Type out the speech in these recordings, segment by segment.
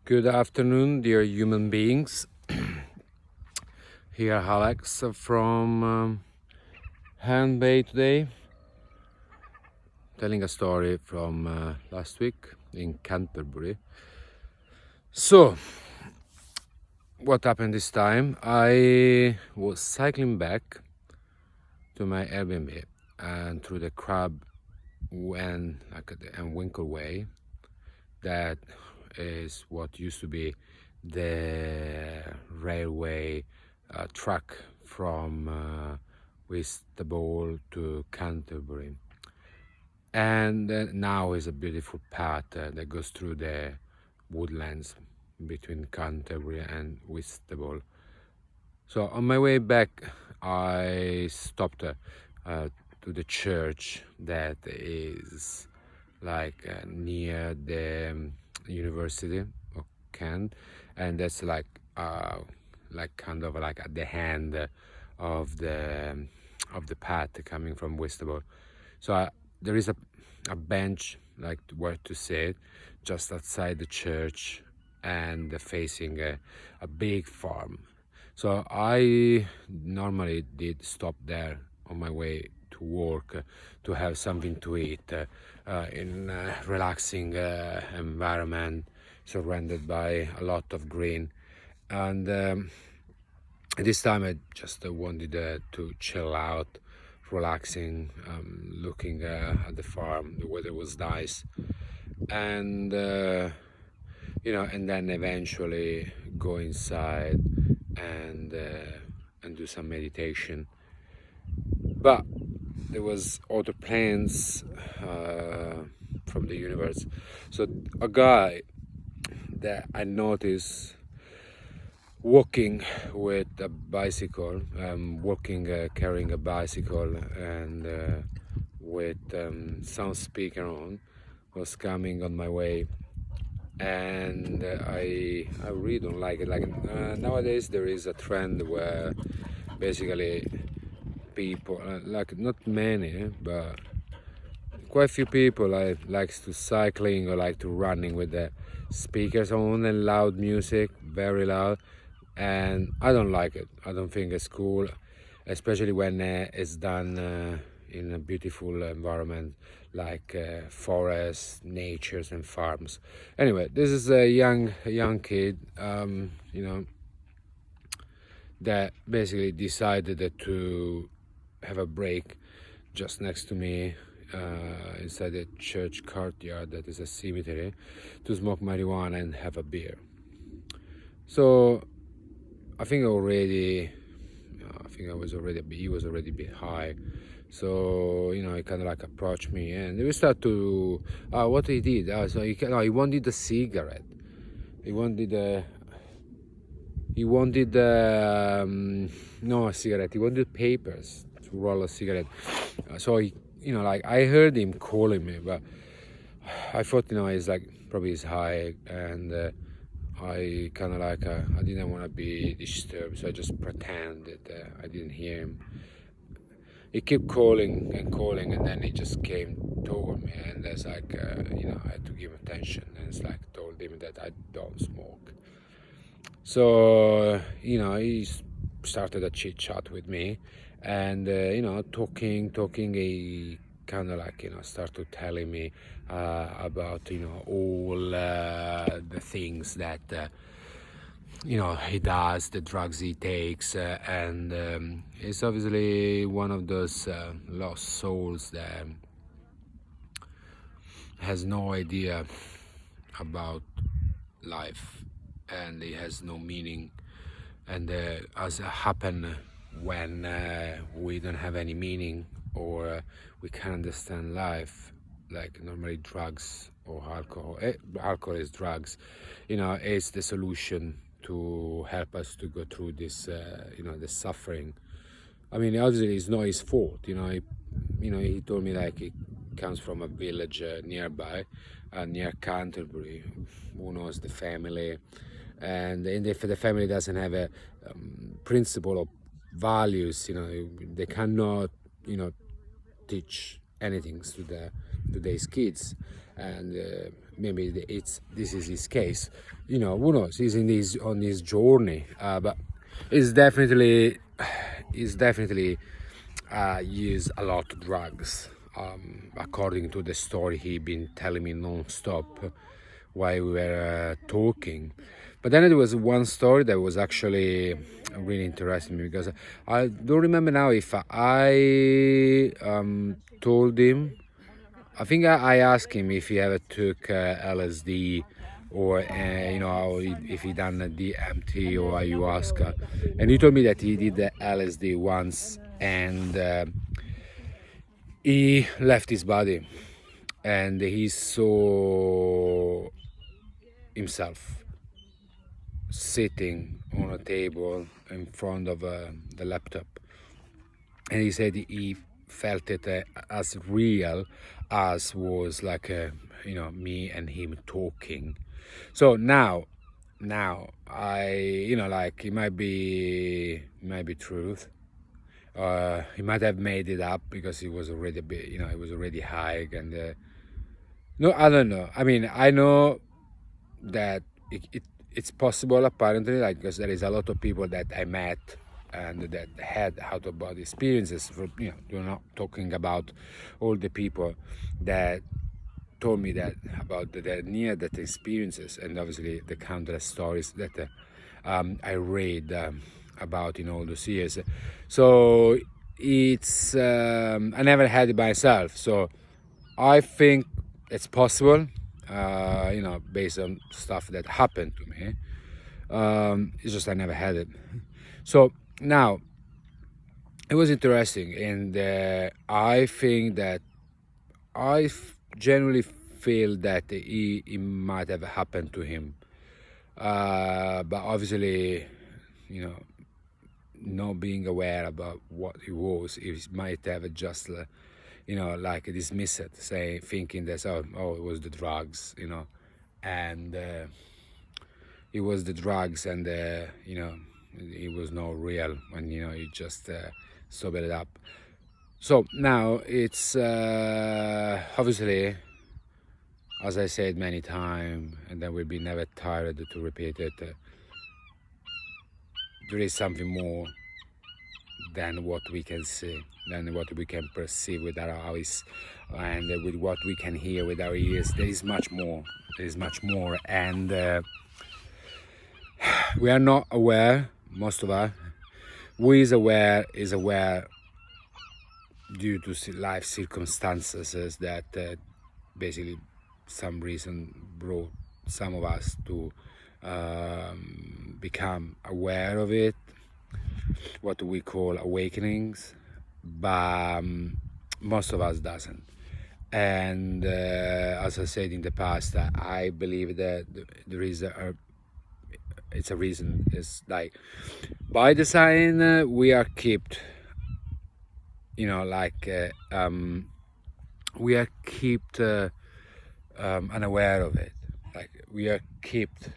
Good afternoon, dear human beings. Here, Alex from Hand Bay today, telling a story from last week in Canterbury. So, what happened this time? I was cycling back to my Airbnb and through the Crab and Winkle way. That is what used to be the railway track from Whitstable to Canterbury, and now is a beautiful path that goes through the woodlands between Canterbury and Whitstable. So on my way back, I stopped to the church that is near the University of Kent, and that's kind of like at the end of the path coming from Whitstable. So there is a bench like where to sit just outside the church and facing a big farm. So I normally did stop there on my way to work to have something to eat in a relaxing environment surrounded by a lot of green. And this time I just wanted to chill out, relaxing, looking at the farm. The weather was nice, and and then eventually go inside and do some meditation. But there was other plans from the universe. So a guy that I noticed walking with a bicycle, carrying a bicycle and with sound speaker on, was coming on my way, and I really don't like it. Nowadays there is a trend where basically people, not many, but quite a few people likes to cycling or like to running with the speakers on and loud music, very loud, and I don't like it. I don't think it's cool, especially when it's done in a beautiful environment like forests, natures and farms. Anyway, this is a young kid, that basically decided to have a break just next to me inside the church courtyard that is a cemetery, to smoke marijuana and have a beer. So I think he was already a bit high. So he kind of like approached me and we start to what he did. So he wanted a cigarette. He wanted no, a cigarette. He wanted papers to roll a cigarette. So I heard him calling me, but I thought he's probably he's high, and I kind of I didn't want to be disturbed, so I just pretended that I didn't hear him. He kept calling, and then he just came toward me, and there's I had to give attention, and it's told him that I don't smoke. So he started a chit chat with me, and talking. He kind of started telling me about all the things that he does, the drugs he takes, and he's obviously one of those lost souls that has no idea about life, and it has no meaning. And as happen when we don't have any meaning, or we can't understand life, like normally drugs or alcohol. Alcohol is drugs, is the solution to help us to go through this, the suffering. I mean, obviously it's not his fault. He told me he comes from a village nearby, near Canterbury. Who knows the family? And if the family doesn't have a principle of values, they cannot, teach anything to today's kids. And maybe this is his case. Who knows? He's on his journey, but he's definitely used a lot of drugs, according to the story he been telling me non-stop while we were talking. But then there was one story that was actually really interesting me, because I don't remember now if I told him. I think I asked him if he ever took LSD, or if he done a DMT or ayahuasca, and he told me that he did the LSD once, and he left his body, and he saw himself sitting on a table in front of the laptop, and he said he felt it as real as was like me and him talking. So now I like it might be truth. He might have made it up because he was already a bit, he was already high, and no, I don't know. I mean, I know that it's possible, apparently, like, because there is a lot of people that I met and that had out of body experiences. We're not talking about all the people that told me that about their near death experiences, and obviously the countless stories that I read about in all those years. So it's I never had it myself, so I think it's possible, based on stuff that happened to me. It's just I never had it. So now it was interesting, and I think that generally feel that it might have happened to him, but obviously, not being aware about what he was, he might have just like dismiss it, thinking that it was the drugs, and it was the drugs, and it was not real, and he just sobered it up. So now it's obviously, as I said many times, and then we'll be never tired to repeat it, there is something more than what we can see, than what we can perceive with our eyes, and with what we can hear with our ears. There is much more. And we are not aware, most of us. Who is aware due to life circumstances that basically some reason brought some of us to become aware of it, what we call awakenings, but most of us doesn't. And as I said in the past, I believe that there is it's a reason. It's like by design we are kept, we are kept unaware of it. Like we are kept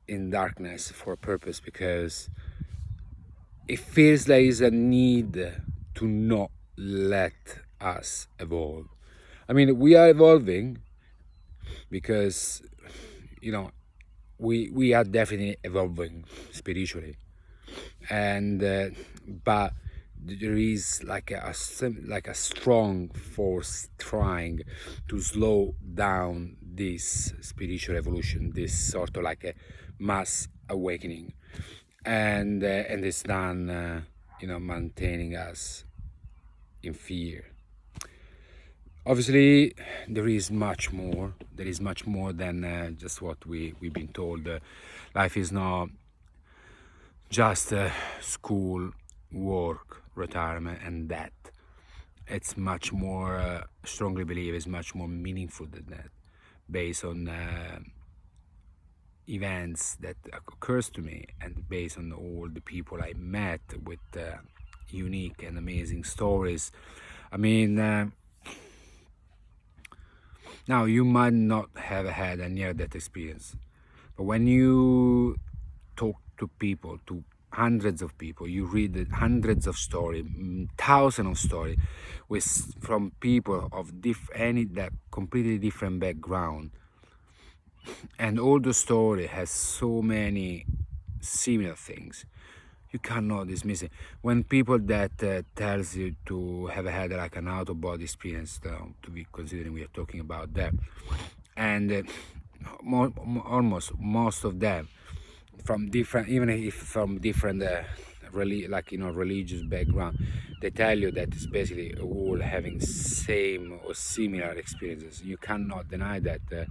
in darkness for a purpose, because it feels like there's a need to not let us evolve. I mean, we are evolving because we are definitely evolving spiritually, and but there is like a strong force trying to slow down this spiritual evolution, this sort of like a mass awakening, and it's done maintaining us in fear. Obviously there is much more than just what we've been told. Life is not just school, work, retirement, and that. It's much more, strongly believe it's much more meaningful than that, based on events that occurs to me, and based on all the people I met with unique and amazing stories. I mean, now you might not have had a near-death experience, but when you talk to people, to hundreds of people, you read hundreds of stories, thousands of stories, from people of any that completely different background, and all the story has so many similar things. You cannot dismiss it. When people that tells you to have had like an out of body experience, to be considering we are talking about that, and almost most of them from different, even if from different religious background, they tell you that it's basically all having same or similar experiences. You cannot deny that. That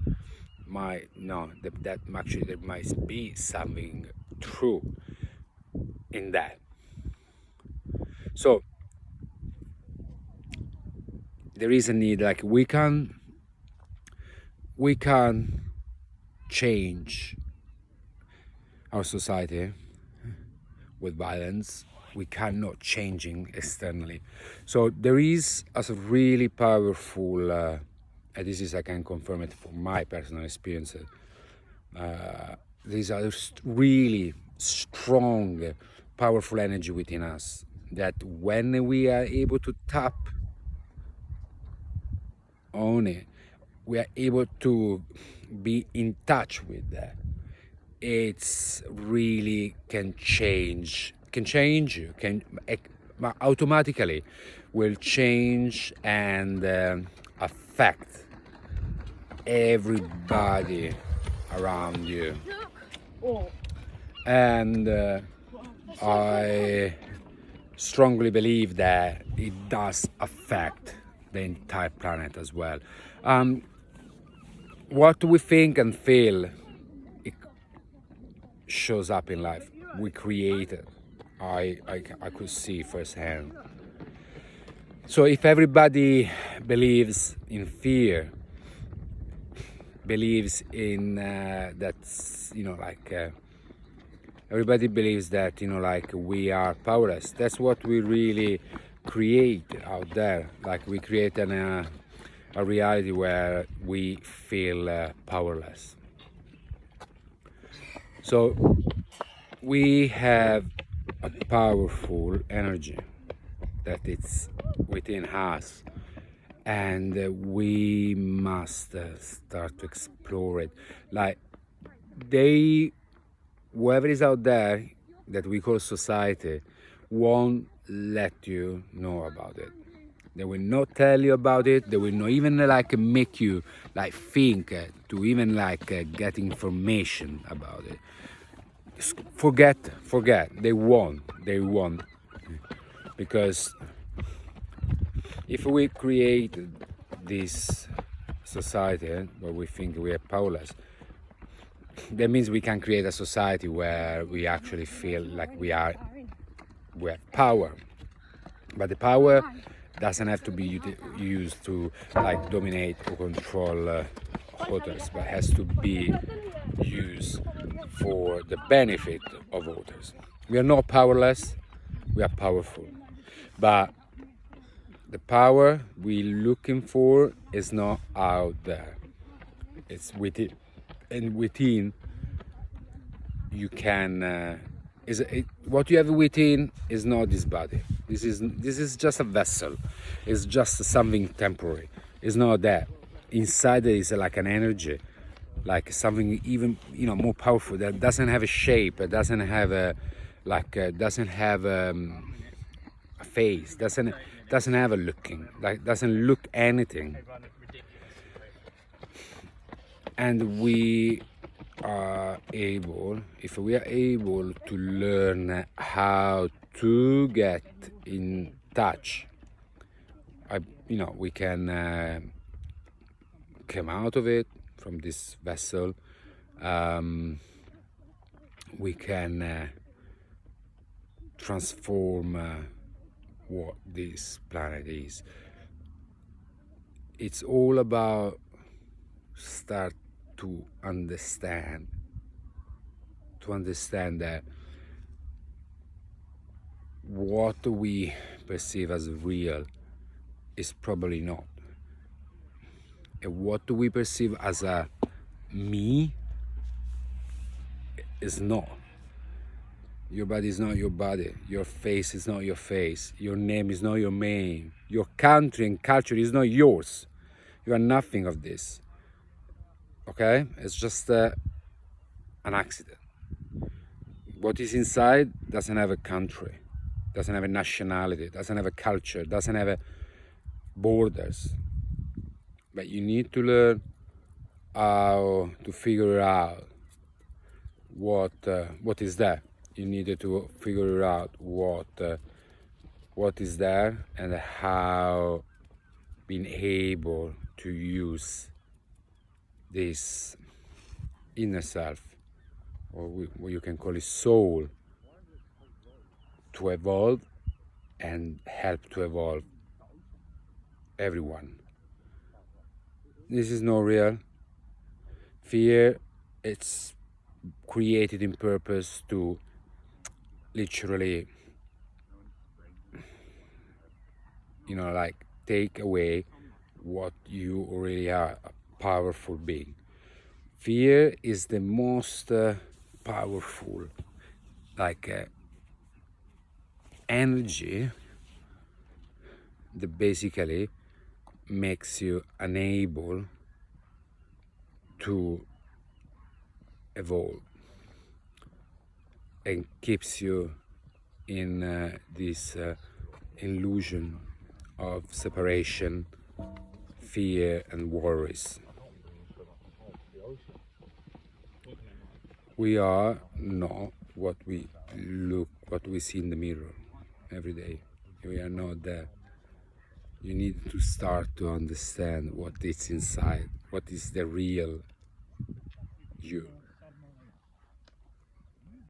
actually there might be something true in that. So there is a need, like we can change our society with violence. We cannot changing externally. So there is a really powerful, and this is, I can confirm it from my personal experience, these are really strong, powerful energy within us that when we are able to tap on it, we are able to be in touch with that. It's really can change you, can automatically will change and affect everybody around you. And I strongly believe that it does affect the entire planet as well. What we think and feel, it shows up in life. We create it. I could see firsthand. So if everybody believes in fear, believes in that's everybody believes that we are powerless. That's what we really create out there. Like we create a reality where we feel powerless. So we have a powerful energy that it's within us, and we must start to explore it. Like whoever is out there that we call society won't let you know about it. They will not tell you about it. They will not even make you think to even get information about it. Forget. They won't. Because if we create this society where we think we are powerless, that means we can create a society where we actually feel like we have power. But the power doesn't have to be used to dominate or control others, but has to be used for the benefit of others. We are not powerless, we are powerful. But the power we're looking for is not out there. It's within. And within, you can what you have within is not this body. This is just a vessel. It's just something temporary. It's not that. Inside there is an energy, like something even more powerful, that doesn't have a shape. It doesn't have a face. Doesn't have a looking. Doesn't look anything. And we are able, if we are able to learn how to get in touch, we can come out of it from this vessel. We can transform what this planet is. It's all about start to understand that what we perceive as real is probably not, and what we perceive as a me is not. Your body is not your body, your face is not your face, your name is not your name, your country and culture is not yours. You are nothing of this. okay? It's just an accident. What is inside doesn't have a country, doesn't have a nationality, doesn't have a culture, doesn't have a borders. But you need to learn how to figure out what is there. You need to figure out what is there and how being able to use this inner self, or what you can call it soul, to evolve and help to evolve everyone. This is not real. Fear, it's created in purpose to literally, like take away what you already are, a powerful being. Fear is the most powerful, energy that basically makes you unable to evolve and keeps you in this illusion of separation, fear and worries. We are not what we see in the mirror every day. We are not there. You need to start to understand what is inside, what is the real you.